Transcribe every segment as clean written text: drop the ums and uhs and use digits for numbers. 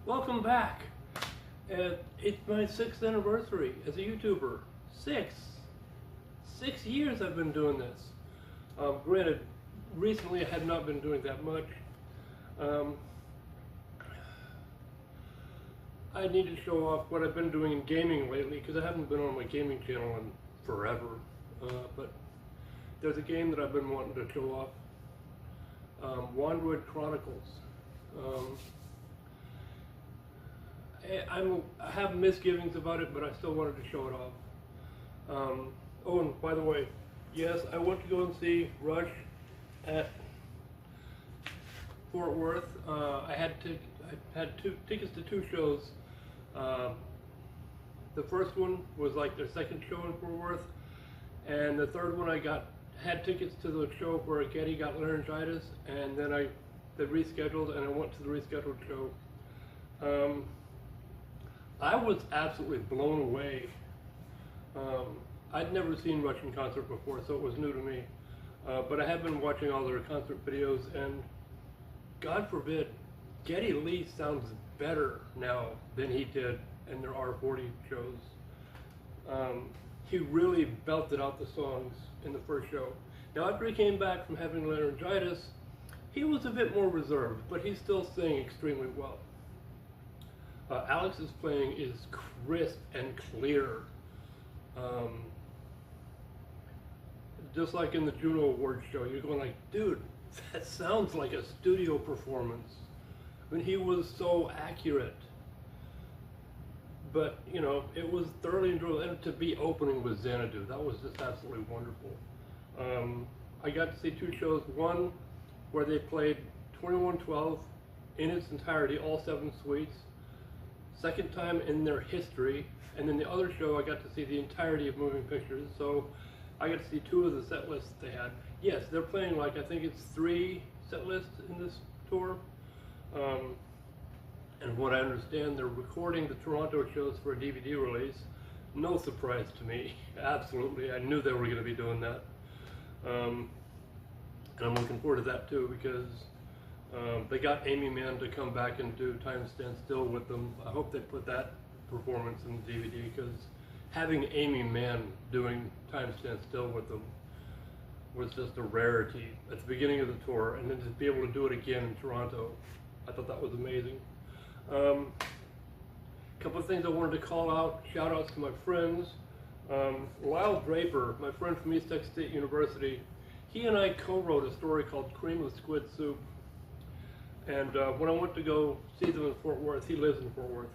Welcome back. It's my 6th anniversary as a YouTuber. Six years I've been doing this. Granted, recently I had not been doing that much. I need to show off what I've been doing in gaming lately because I haven't been on my gaming channel in forever. But there's a game that I've been wanting to show off. Wandroid Chronicles. I have misgivings about it, but I still wanted to show it off. Oh, and by the way, yes, I went to go and see Rush at Fort Worth. I had tickets to 2 shows. The first one was like their second show in Fort Worth, and the third one I had tickets to the show where Getty got laryngitis, and then they rescheduled, and I went to the rescheduled show. I was absolutely blown away. I'd never seen Rush in concert before, so it was new to me. But I have been watching all their concert videos, and God forbid, Geddy Lee sounds better now than he did in their R40 shows. He really belted out the songs in the first show. Now, after he came back from having laryngitis, he was a bit more reserved, but he still sang extremely well. Alex's playing is crisp and clear. Just like in the Juno Awards show, you're going like, dude, that sounds like a studio performance. I mean, he was so accurate. But, you know, it was thoroughly enjoyable. And to be opening with Xanadu, that was just absolutely wonderful. I got to see 2 shows. One where they played 2112 in its entirety, all 7 suites. Second time in their history. And then the other show, I got to see the entirety of Moving Pictures. So I got to see 2 of the set lists they had. Yes, they're playing like, I think it's 3 set lists in this tour. And what I understand, they're recording the Toronto shows for a DVD release. No surprise to me, absolutely. I knew they were going to be doing that. And I'm looking forward to that too, because they got Amy Mann to come back and do Time Stand Still with them. I hope they put that performance in the DVD, because having Amy Mann doing Time Stand Still with them was just a rarity at the beginning of the tour, and then to be able to do it again in Toronto, I thought that was amazing. A couple of things I wanted to call out, shout outs to my friends. Lyle Draper, my friend from East Texas State University, he and I co-wrote a story called Cream of Squid Soup. And when I went to go see them in Fort Worth, he lives in Fort Worth.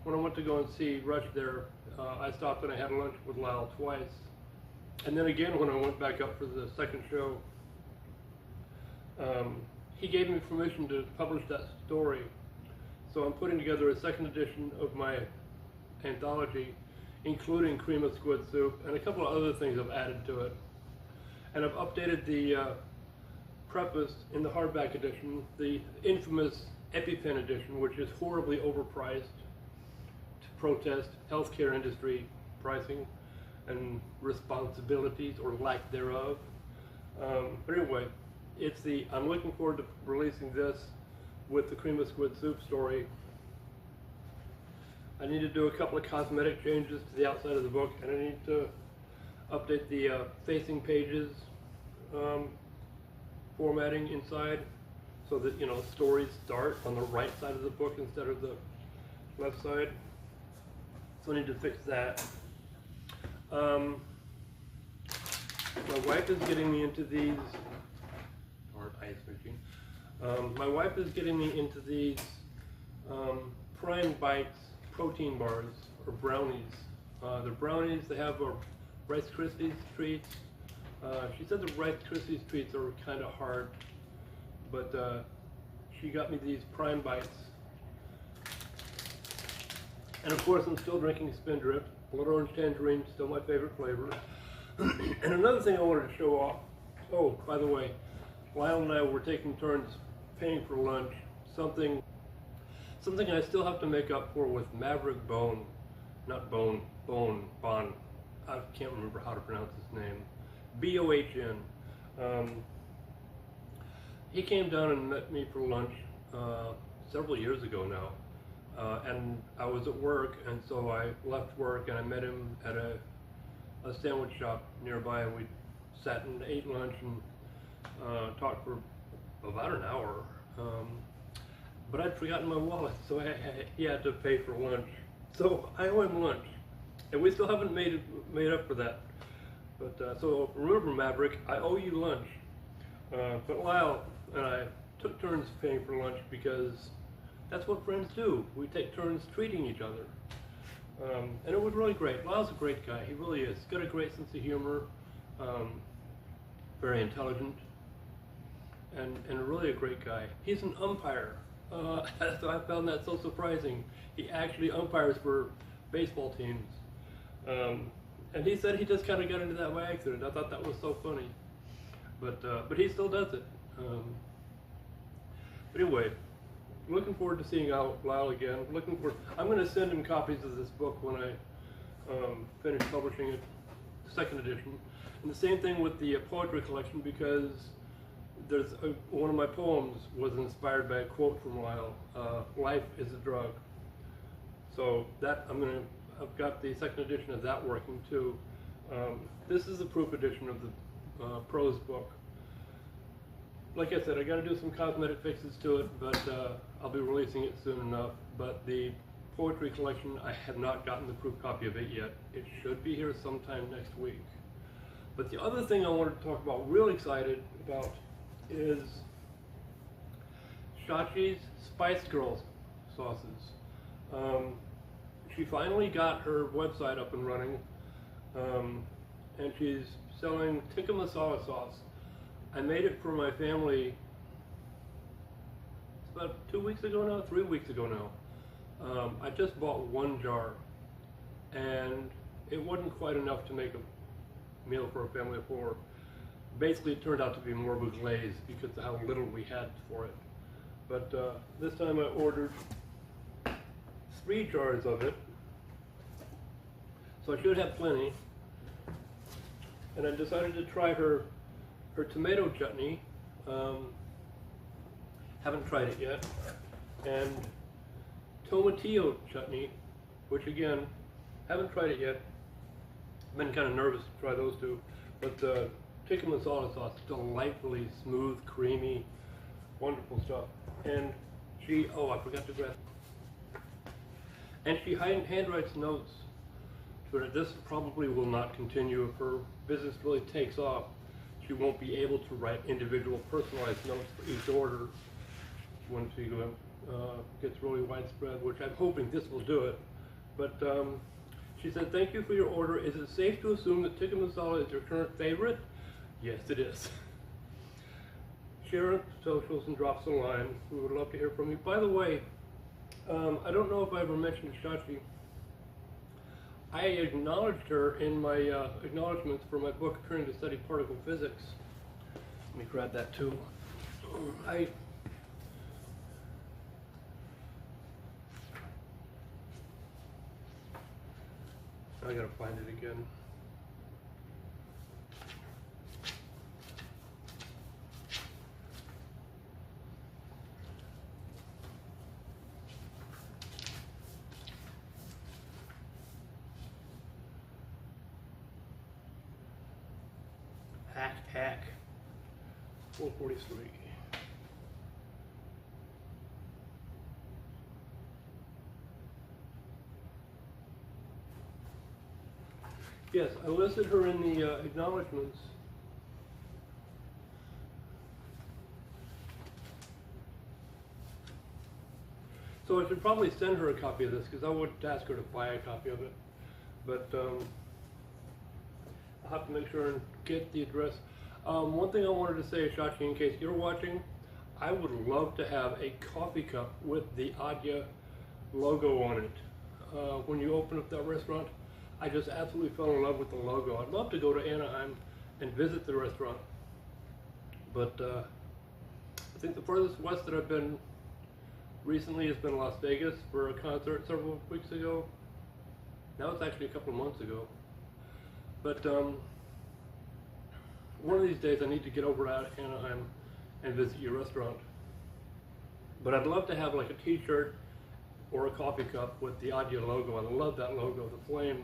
When I went to go and see Rush there, I stopped and I had lunch with Lyle twice. And then again, when I went back up for the second show, he gave me permission to publish that story. So I'm putting together a second edition of my anthology, including Cream of Squid Soup, and a couple of other things I've added to it. And I've updated the preface in the hardback edition, the infamous EpiPen edition, which is horribly overpriced to protest healthcare industry pricing and responsibilities or lack thereof. But anyway, I'm looking forward to releasing this with the Cream of Squid Soup story. I need to do a couple of cosmetic changes to the outside of the book, and I need to update the facing pages formatting inside, so that, you know, stories start on the right side of the book instead of the left side. So I need to fix that. My wife is getting me into these, or ice machine. My wife is getting me into these Prime Bites protein bars, or brownies. They're brownies, they have a Rice Krispies treats. She said the Rice Krispies treats are kind of hard, but she got me these Prime Bites. And of course, I'm still drinking Spindrift. Blood Orange Tangerine, still my favorite flavor. And another thing I wanted to show off. Oh, by the way, Lyle and I were taking turns paying for lunch. Something I still have to make up for with Maverick Bone. Not Bone, Bon. I can't remember how to pronounce his name. B-O-H-N. He came down and met me for lunch several years ago now, and I was at work, and so I left work and I met him at a sandwich shop nearby, and we sat and ate lunch and talked for about an hour. But I'd forgotten my wallet, so he had to pay for lunch. So I owe him lunch, and we still haven't made up for that. But so remember, Maverick, I owe you lunch. But Lyle and I took turns paying for lunch because that's what friends do. We take turns treating each other. And it was really great. Lyle's a great guy. He really is. He's got a great sense of humor, very intelligent, and really a great guy. He's an umpire. So I found that so surprising. He actually umpires for baseball teams. And he said he just kind of got into that by accident. I thought that was so funny. But he still does it. But anyway, looking forward to seeing Lyle again. I'm going to send him copies of this book when I finish publishing it, second edition. And the same thing with the poetry collection, because one of my poems was inspired by a quote from Lyle. Life is a drug. So that I've got the second edition of that working too. This is the proof edition of the prose book. Like I said, I got to do some cosmetic fixes to it, but I'll be releasing it soon enough. But the poetry collection, I have not gotten the proof copy of it yet. It should be here sometime next week. But the other thing I wanted to talk about, real excited about, is Shachi's Spice Girls sauces. She finally got her website up and running, and she's selling tikka masala sauce. I made it for my family about 2 weeks ago now, 3 weeks ago now. I just bought one jar, and it wasn't quite enough to make a meal for a family of 4. Basically, it turned out to be more of a glaze because of how little we had for it. But this time I ordered 3 jars of it, so I should have plenty. And I decided to try her tomato chutney. Haven't tried it yet. And tomatillo chutney, which again, haven't tried it yet. I've been kind of nervous to try those two. But the tikka masala sauce, delightfully smooth, creamy, wonderful stuff. And she, I forgot to grab. And she handwrites notes. But this probably will not continue if her business really takes off. She won't be able to write individual personalized notes for each order once she gets really widespread, which I'm hoping this will do it. But she said, "Thank you for your order. Is it safe to assume that tikka masala is your current favorite?" Yes, it is. Share it on socials and drop us a line. We would love to hear from you. By the way, I don't know if I ever mentioned Shachi. I acknowledged her in my acknowledgments for my book, Turning to Study Particle Physics. Let me grab that too. I gotta find it again. Hack 443. Yes, I listed her in the acknowledgments. So I should probably send her a copy of this, because I wouldn't ask her to buy a copy of it. But I'll have to make sure and get the address. One thing I wanted to say, Shachi, in case you're watching, I would love to have a coffee cup with the Adya logo on it. When you open up that restaurant, I just absolutely fell in love with the logo. I'd love to go to Anaheim and visit the restaurant. But I think the furthest west that I've been recently has been Las Vegas for a concert several weeks ago. Now it's actually a couple of months ago. But one of these days I need to get over to Anaheim and visit your restaurant. But I'd love to have like a t-shirt or a coffee cup with the Audio logo. I love that logo. The flame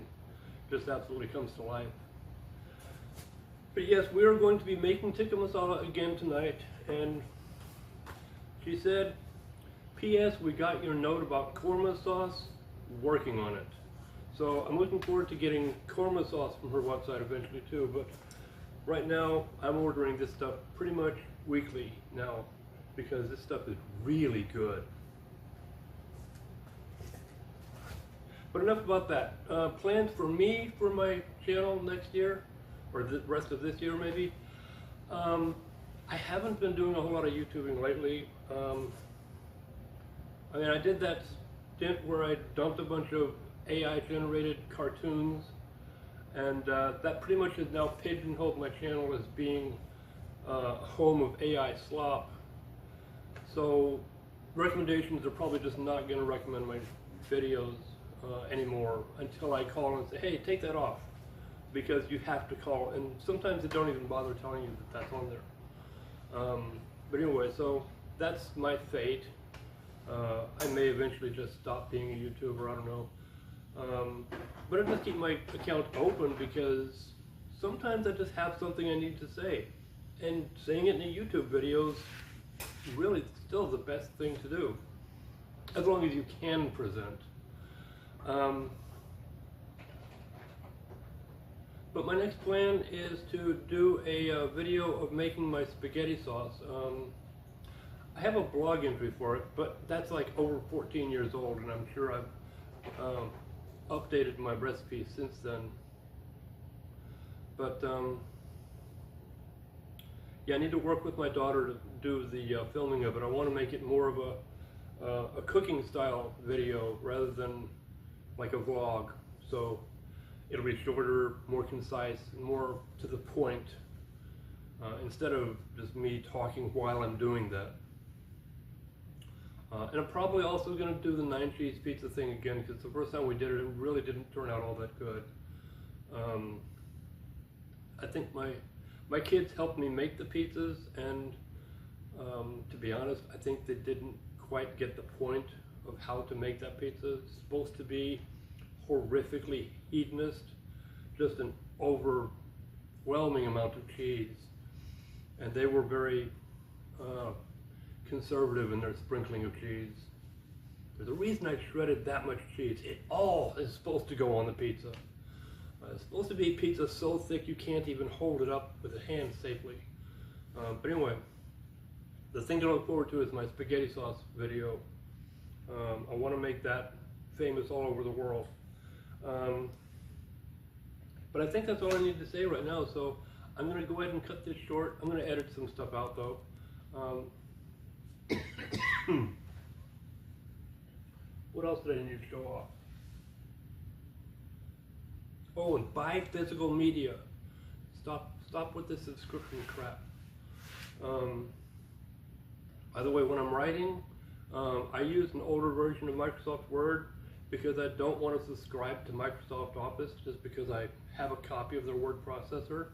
just absolutely comes to life. But yes, we are going to be making tikka masala again tonight, and she said, P.S. we got your note about korma sauce, working on it. So I'm looking forward to getting korma sauce from her website eventually too, but right now I'm ordering this stuff pretty much weekly now because this stuff is really good. But enough about that. Plans for me for my channel next year, or the rest of this year maybe. I haven't been doing a whole lot of YouTubing lately. I mean, I did that stint where I dumped a bunch of AI generated cartoons, and that pretty much has now pigeonholed my channel as being a home of AI slop. So recommendations are probably just not going to recommend my videos anymore until I call and say, hey, take that off, because you have to call, and sometimes they don't even bother telling you that that's on there. But anyway, so that's my fate. I may eventually just stop being a YouTuber, I don't know. But I just keep my account open because sometimes I just have something I need to say. And saying it in a YouTube video is really still the best thing to do, as long as you can present. But my next plan is to do a video of making my spaghetti sauce. I have a blog entry for it, but that's like over 14 years old, and I'm sure I've updated my recipe since then. But yeah, I need to work with my daughter to do the filming of it. I want to make it more of a cooking style video rather than like a vlog. So it'll be shorter, more concise, more to the point, instead of just me talking while I'm doing that. And I'm probably also going to do the 9-cheese pizza thing again, because the first time we did it, it really didn't turn out all that good. I think my kids helped me make the pizzas, and to be honest, I think they didn't quite get the point of how to make that pizza. It's supposed to be horrifically hedonist, just an overwhelming amount of cheese, and they were very conservative in their sprinkling of cheese. There's a reason I shredded that much cheese. It all is supposed to go on the pizza. It's supposed to be pizza so thick you can't even hold it up with a hand safely. But anyway, the thing to look forward to is my spaghetti sauce video. I want to make that famous all over the world. But I think that's all I need to say right now, so I'm going to go ahead and cut this short. I'm going to edit some stuff out though. What else did I need to show off? Oh, and buy physical media. Stop with this subscription crap. By the way, when I'm writing, I use an older version of Microsoft Word because I don't want to subscribe to Microsoft Office just because I have a copy of their word processor.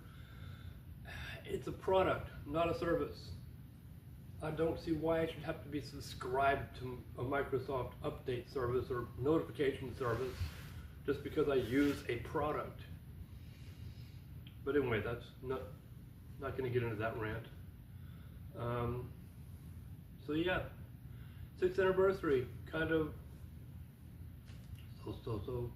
It's a product, not a service. I don't see why I should have to be subscribed to a Microsoft update service or notification service just because I use a product. But anyway, that's not going to get into that rant. So yeah, 6th anniversary, kind of so.